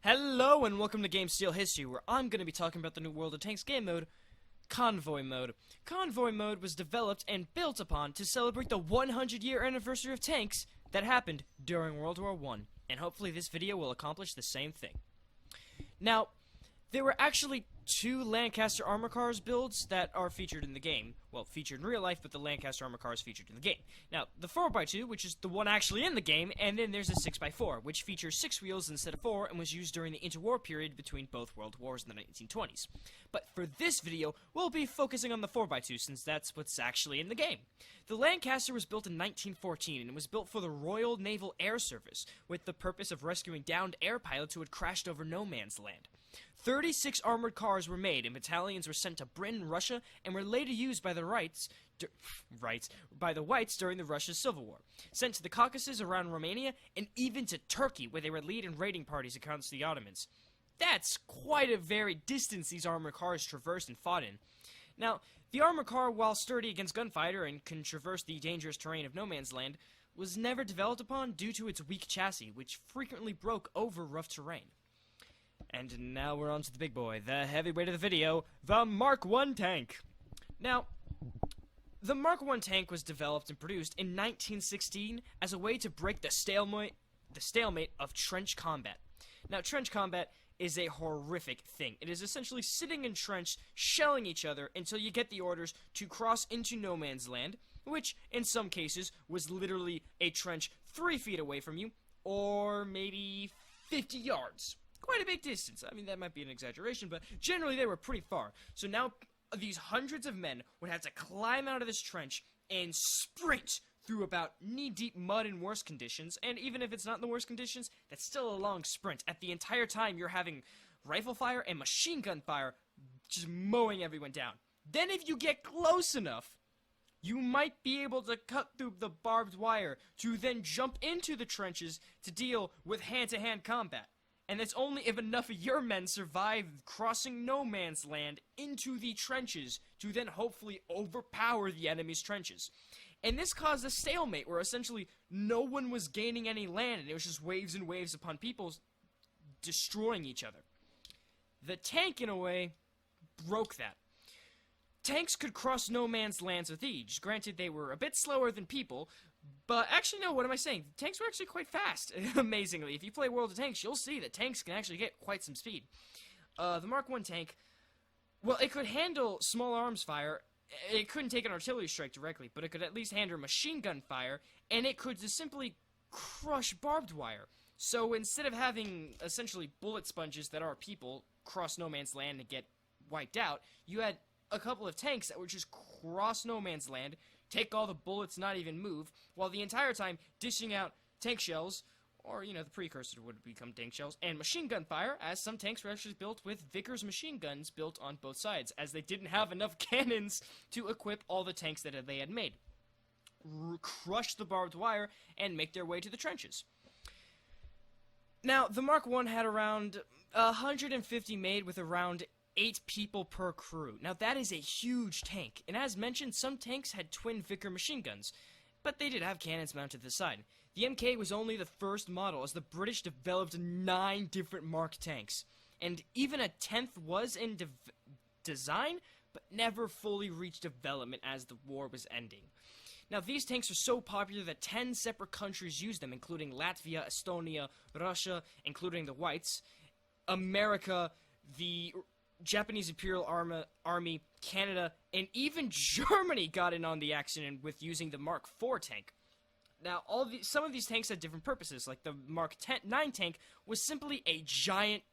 Hello and welcome to Game Steel History, where I'm going to be talking about the new World of Tanks game mode, Convoy mode. Convoy mode was developed and built upon to celebrate the 100-year anniversary of tanks that happened during World War I, and hopefully this video will accomplish the same thing. Now, there were actually two Lancaster armor cars builds that are featured in the game. Well, featured in real life, but the Lancaster armor car is featured in the game. Now, the 4x2, which is the one actually in the game, and then there's a 6x4, which features 6 wheels instead of 4, and was used during the interwar period between both world wars in the 1920s. But for this video, we'll be focusing on the 4x2, since that's what's actually in the game. The Lancaster was built in 1914, and it was built for the Royal Naval Air Service, with the purpose of rescuing downed air pilots who had crashed over no man's land. 36 armored cars were made, and battalions were sent to Britain, Russia, and were later used by the Whites during the Russia's Civil War. Sent to the Caucasus around Romania, and even to Turkey, where they would lead in raiding parties against the Ottomans. That's quite a varied distance these armored cars traversed and fought in. Now, the armored car, while sturdy against gunfighter and can traverse the dangerous terrain of no man's land, was never developed upon due to its weak chassis, which frequently broke over rough terrain. And now we're on to the big boy, the heavyweight of the video, the Mark I tank. Now, the Mark I tank was developed and produced in 1916 as a way to break the stalemate of trench combat. Now, trench combat is a horrific thing. It is essentially sitting entrenched, shelling each other until you get the orders to cross into no man's land, which, in some cases, was literally a trench 3 feet away from you, or maybe 50 yards. Quite a big distance. I mean, that might be an exaggeration, but generally they were pretty far. So now these hundreds of men would have to climb out of this trench and sprint through about knee-deep mud in worse conditions, and even if it's not in the worst conditions, that's still a long sprint. At the entire time, you're having rifle fire and machine gun fire just mowing everyone down. Then if you get close enough, you might be able to cut through the barbed wire to then jump into the trenches to deal with hand-to-hand combat. And that's only if enough of your men survive crossing no man's land into the trenches to then hopefully overpower the enemy's trenches. And this caused a stalemate where essentially no one was gaining any land, and it was just waves and waves upon people destroying each other. The tank, in a way, broke that. Tanks could cross no man's lands with ease. Granted, they were a bit slower than people, but actually, no, what am I saying? Tanks were actually quite fast, amazingly. If you play World of Tanks, you'll see that tanks can actually get quite some speed. The Mark I tank, well, it could handle small arms fire. It couldn't take an artillery strike directly, but it could at least handle machine gun fire, and it could just simply crush barbed wire. So instead of having, essentially, bullet sponges that are people cross no man's land and get wiped out, you had a couple of tanks that would just cross no man's land, take all the bullets, not even move, while the entire time dishing out tank shells, or, you know, the precursor would become tank shells, and machine gun fire, as some tanks were actually built with Vickers machine guns built on both sides, as they didn't have enough cannons to equip all the tanks that they had made. Crush the barbed wire, and make their way to the trenches. Now, the Mark I had around 150 made with around 8 people per crew. Now that is a huge tank, and as mentioned, some tanks had twin Vickers machine guns, but they did have cannons mounted to the side. The MK was only the first model, as the British developed 9 different Mark tanks, and even a 10th was in design, but never fully reached development as the war was ending. Now these tanks are so popular that 10 separate countries use them, including Latvia, Estonia, Russia, including the Whites, America, the Japanese Imperial Army, Canada, and even Germany got in on the action with using the Mark IV tank. Now, some of these tanks had different purposes, like the Mark 9 tank was simply a giant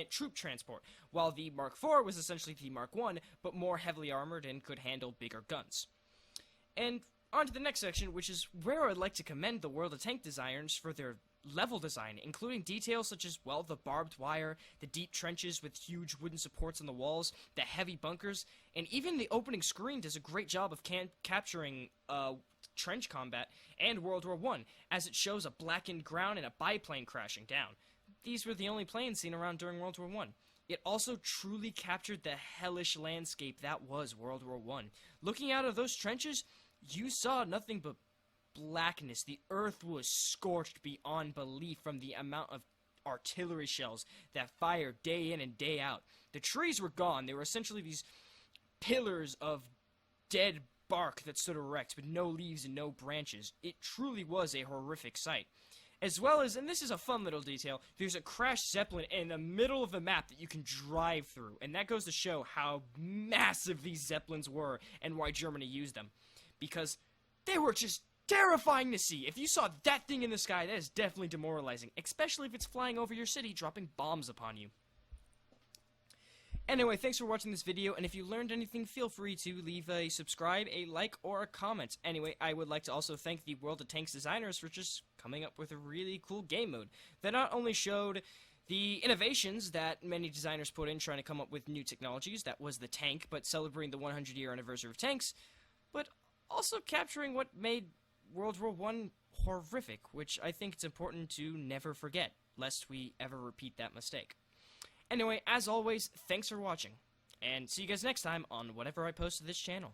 troop transport, while the Mark IV was essentially the Mark I, but more heavily armored and could handle bigger guns. And on to the next section, which is where I'd like to commend the World of Tank designers for their level design, including details such as, well, the barbed wire, the deep trenches with huge wooden supports on the walls, the heavy bunkers, and even the opening screen does a great job of capturing trench combat and World War I, as it shows a blackened ground and a biplane crashing down. These were the only planes seen around during World War I. It also truly captured the hellish landscape that was World War I. Looking out of those trenches, you saw nothing but blackness. The earth was scorched beyond belief from the amount of artillery shells that fired day in and day out. The trees were gone. They were essentially these pillars of dead bark that stood erect with no leaves and no branches. It truly was a horrific sight. As well as, and this is a fun little detail, there's a crashed Zeppelin in the middle of the map that you can drive through. And that goes to show how massive these Zeppelins were and why Germany used them. Because they were just terrifying to see. If you saw that thing in the sky, that is definitely demoralizing. Especially if it's flying over your city, dropping bombs upon you. Anyway, thanks for watching this video, and if you learned anything, feel free to leave a subscribe, a like, or a comment. Anyway, I would like to also thank the World of Tanks designers for just coming up with a really cool game mode that not only showed the innovations that many designers put in trying to come up with new technologies, that was the tank, but celebrating the 100-year anniversary of tanks, but also capturing what made World War I horrific, which I think it's important to never forget, lest we ever repeat that mistake. Anyway, as always, thanks for watching, and see you guys next time on whatever I post to this channel.